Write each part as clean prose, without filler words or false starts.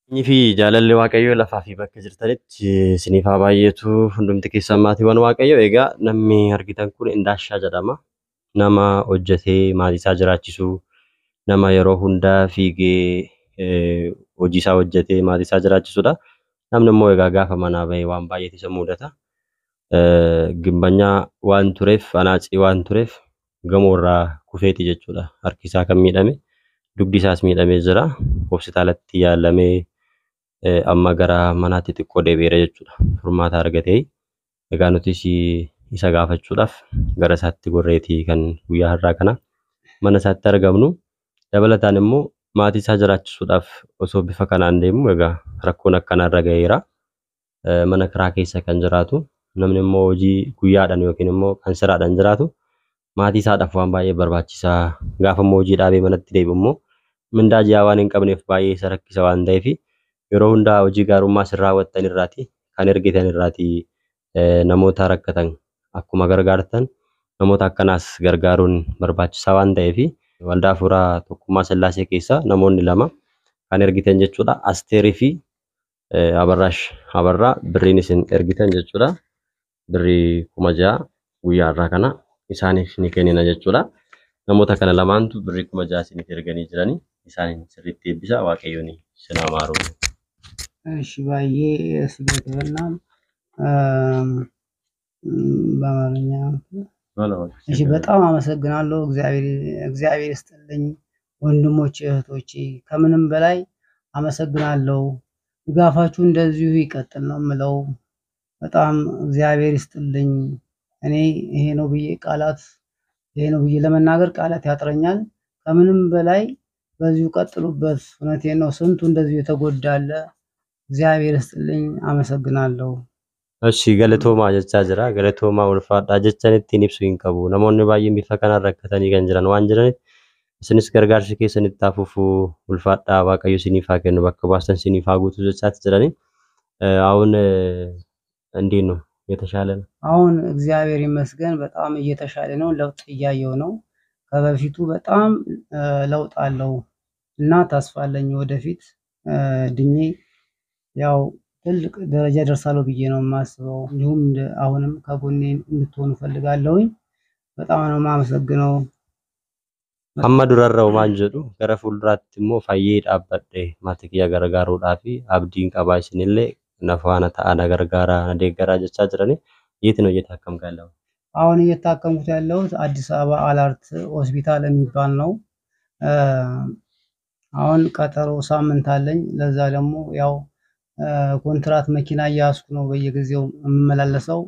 Inni fi jaalalli waaqayyoo lafaa fi bakka jirtanitti isiniif haa baay'atu hundumti keessan maatiiwwan waaqayyoo egaa namni argitan kun Indaashaa jedhama. Nama hojjetee maatii isaa jiraachisu nama yeroo hundaa fiigee hojii isaa hojjetee maatii isaa jiraachisudha. Namni immoo egaa gaafa manaa bahee waan baay'eetu isa mudata. Gimbanyaa waan tureef anaacii waan tureef gamoorraa kufeeti jechuudha. Harki isaa kan miidhame dugdi isaas miidhamee jira. Hospitaalatti yaalamee amma gara manaatti xiqqoo deebi'eera jechuudha. Furmaata argatee egaa nutis isa gaafachuudhaaf gara isaatti gorreetii kan guyyaa har'aa kana mana isaatti argamnu. Dabalataan immoo maatii isaa jiraachisuudhaaf osoo bifa kanaan deemu egaa rakkoon akkanarra ga'eera. Mana kiraa keessa kan jiraatu namni immoo hojii guyyaadhaan yookiin immoo kan siraadhaan jiraatu maatii isaadhaaf waan baay'ee barbaachisaa gaafa immoo hojii dhaabee manatti deebi'u immoo mindaa ji'aa waan hin qabneef baay'ee isa rakkisa waan ta'eef yeroo hundaa hojii gaarummaa sin raawwattan irraati kan ergitan irraati namoota rakkatan akkuma gargaartan namoota akkanaas gargaaruun barbaachisaa waan ta'eef waldaa Hafuuraa Tokkummaa Sillaasee keessa namoonni lama kan ergitan jechuudha. Asteerii fi Abarraash Abarraa birriin isin ergitan jechuudha. Birrii 6,000 guyyaa irraa kana isaaniif ni kennina jechuudha. Namoota kana lamaantu birrii 6,000 isiniif erganii jiranii isaaniin sirriitti eebbisa waaqayyoon isin haa maaru. እሺ ባዬ ስገትበና በአማርኛ እሺ በጣም አመሰግናለሁ። እግዚአብሔር ይስጥልኝ ወንድሞቼ እህቶቼ ከምንም በላይ አመሰግናለሁ። ድጋፋችሁ እንደዚሁ ይቀጥል ነው የምለው። በጣም እግዚአብሔር ይስጥልኝ። እኔ ይሄ ነው ብዬ ለመናገር ቃላት ያጥረኛል። ከምንም በላይ በዚሁ ቀጥሉበት። እውነቴን ነው። ስንቱ እንደዚሁ የተጎዳለ እግዚአብሔር ይስጥልኝ አመሰግናለሁ። እሺ ገለቶማ ጀቻ ጅራ ገለቶማ ወልፋዳ ጀቻኒtti ibsu hin qabu namoonni baay'een bifa kanaan rakkatanii kan jiran waan jiraniif isinis gargaarsi keessan itti fufu ulfaadhaa waaqayyo isiniif haa kennu bakka baastan isiniif haa guutu jechaatti jiranii አሁን እንዴት ነው የተሻለ ነው? አሁን እግዚአብሔር ይመስገን በጣም እየተሻለ ነው። ለውጥ እያየው ነው። ከበፊቱ በጣም ለውጥ አለው እና ተስፋ አለኝ ወደፊት ድኜ ያው ትልቅ ደረጃ ደርሳለሁ ብዬ ነው የማስበው። እንዲሁም አሁንም ከጎኔ እንድትሆኑ ፈልጋለሁኝ። በጣም ነው የማመሰግነው። amma durarra'u maal jedhu gara fuulduraatti immoo fayyee dhaabbadhe maatii kiyya gargaaruudhaaf abdiin qabaa isinillee na faana ta'aa na gargaaraa na deeggaraa jechaa jiranii የት ነው እየታከምክ ያለው? አሁን እየታከምኩት ያለሁት አዲስ አበባ አላርት ሆስፒታል የሚባል ነው። አሁን ቀጠሮ ሳምንት አለኝ። ለዛ ደግሞ ያው ኮንትራት መኪና እያስኩ ነው በየጊዜው የምመላለሰው።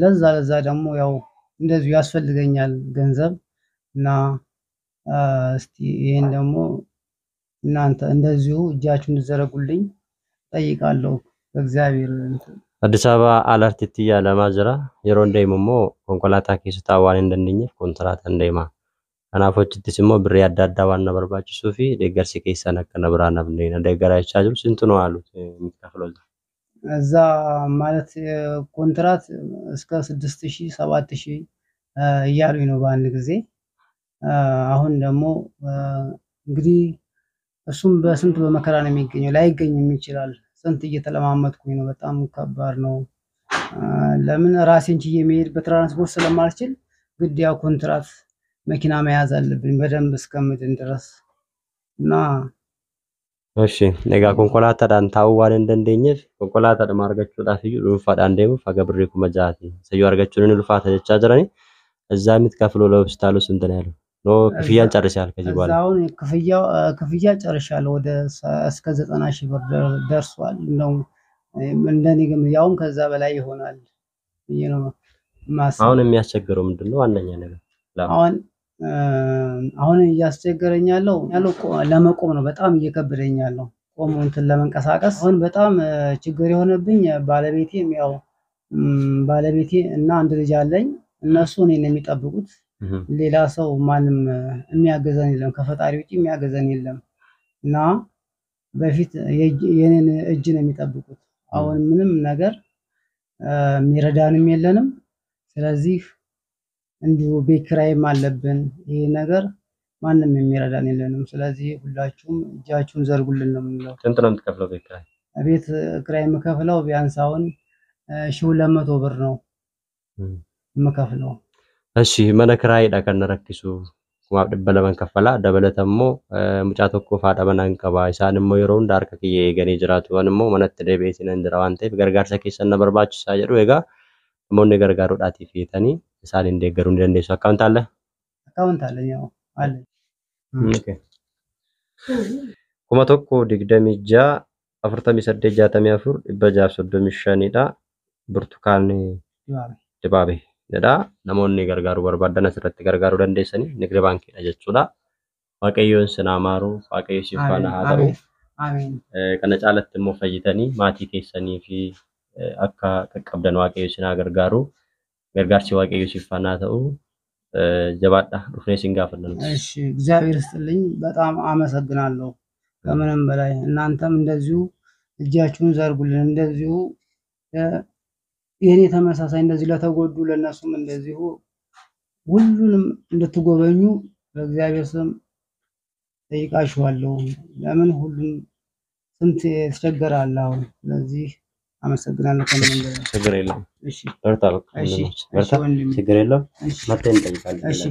ለዛ ደግሞ ያው እንደዚሁ ያስፈልገኛል ገንዘብ እና እስቲ ይሄን ደግሞ እናንተ እንደዚሁ እጃችሁን እንድትዘረጉልኝ ጠይቃለሁ በእግዚአብሔር። አዲስ አበባ አላርቲtti yaalamaa jira yeroo deemu immoo konkolaataa keessa taa'uu waan hin dandeenyeef kontiraataan deema. Kanaafuu achittis immoo birrii adda addaa waan na barbaachisuu fi deeggarsi keessan akka na biraa nafne na deeggaraa jechaa jiru ስንት ነው አሉት የምትከፍለው? እዛ ማለት ኮንትራት እስከ 6,000 7,000 እያሉኝ ነው በአንድ ጊዜ። አሁን ደግሞ እንግዲህ እሱም በስንት በመከራ ነው የሚገኘው ላይገኝም ይችላል። ስንት እየተለማመጥኩኝ ነው። በጣም ከባድ ነው። ለምን ራሴን ችዬ መሄድ በትራንስፖርት ስለማልችል ግድ ያው ኮንትራት መኪና መያዝ አለብኝ በደንብ እስከምድን ድረስ እና እሺ egaa konkolaataadhaan taa'uu waan hin dandeenyeef konkolaataadhuma argachuudhaaf iyyuu dhuunfaadhaan deemuuf haga birrii 6,000 sayyoo argachuun ni ulfaata jechaa jiranii እዛ የምትከፍለው ለሆስፒታሉ ስንት ነው ያለው? ኖ ክፍያን ጨርሻል ከዚህ በኋላ አሁን ክፍያ ጨርሻለሁ ወደ እስከ 90,000 ብር ደርሷል ነው እንደኔ ግን ያውም ከዛ በላይ ይሆናል ብዬ ነው ማሰብ። አሁን የሚያስቸግረው ምንድነው? ዋነኛ ነገር አሁን እያስቸገረኝ ያለው ለመቆም ነው። በጣም እየከበደኝ ያለው ቆሞ እንትን ለመንቀሳቀስ አሁን በጣም ችግር የሆነብኝ ባለቤቴ እና አንድ ልጅ አለኝ። እነሱ እኔን የሚጠብቁት ሌላ ሰው ማንም የሚያገዘን የለም ከፈጣሪ ውጪ የሚያገዘን የለም እና በፊት የኔን እጅ ነው የሚጠብቁት። አሁን ምንም ነገር የሚረዳንም የለንም። ስለዚህ እንዲሁ ቤት ኪራይም አለብን። ይሄ ነገር ማንም የሚረዳን የለንም። ስለዚህ ሁላችሁም እጃችሁን ዘርጉልን ነው የምንለው። ስንት ነው የምትከፍለው ቤት ኪራይ? ቤት ኪራይ የምከፍለው ቢያንስ አሁን 1200 ብር ነው የምከፍለው። እሺ መነ ኪራይዳ ከነ ረክሱ ኩማብ ድበለመን ከፈላ ደበለተሞ ሙጫ tokko faadha manaan qaba isaan immoo yeroo hunda harka kiyya eeganii jiraatu waan immoo manatti deebi'ee hin jira waan ta'eef gargaarsa keessan na barbaachisaa jedhu egaa namoonni gargaaruudhaatiif fiitanii isaaniin deeggaruu ni dandeessu. Akkaawunti aለ? አካውንት አለኝ ያው አለኝ። kuma tokko 26 48 64 635dha burtukaanni dibaabee jedha namoonni gargaaruu barbaadan asirratti gargaaruu dandeessanii Nigdi baankiidha jechuudha. Waaqayyoon sinaa maaru waaqayyo siif faana haa ta'u. አሜን። Kana caalatti immoo fayyitanii maatii keessanii fi akka qaqqabdan waaqayyo sinaa gargaaru gargaarsi waaqayyo siif faana haa ta'u. ጀባዳ ዱፍኔ ሲንጋፈለን እሺ እግዚአብሔር ይስጥልኝ በጣም አመሰግናለሁ። ከምንም በላይ እናንተም እንደዚሁ እጃችሁን ዘርጉልን እንደዚሁ የኔ ተመሳሳይ እንደዚህ ለተጎዱ ለነሱም እንደዚሁ ሁሉንም እንድትጎበኙ በእግዚአብሔር ስም ጠይቃችኋለሁ። ለምን ሁሉም ስንት ተቸገራል አሁን። ስለዚህ አመሰግናለሁ ከምንም በላይ ችግር የለም። እሺ በርታ በቃ እሺ በርታ ችግር የለም። መጥተን እንጠይቃለን። እሺ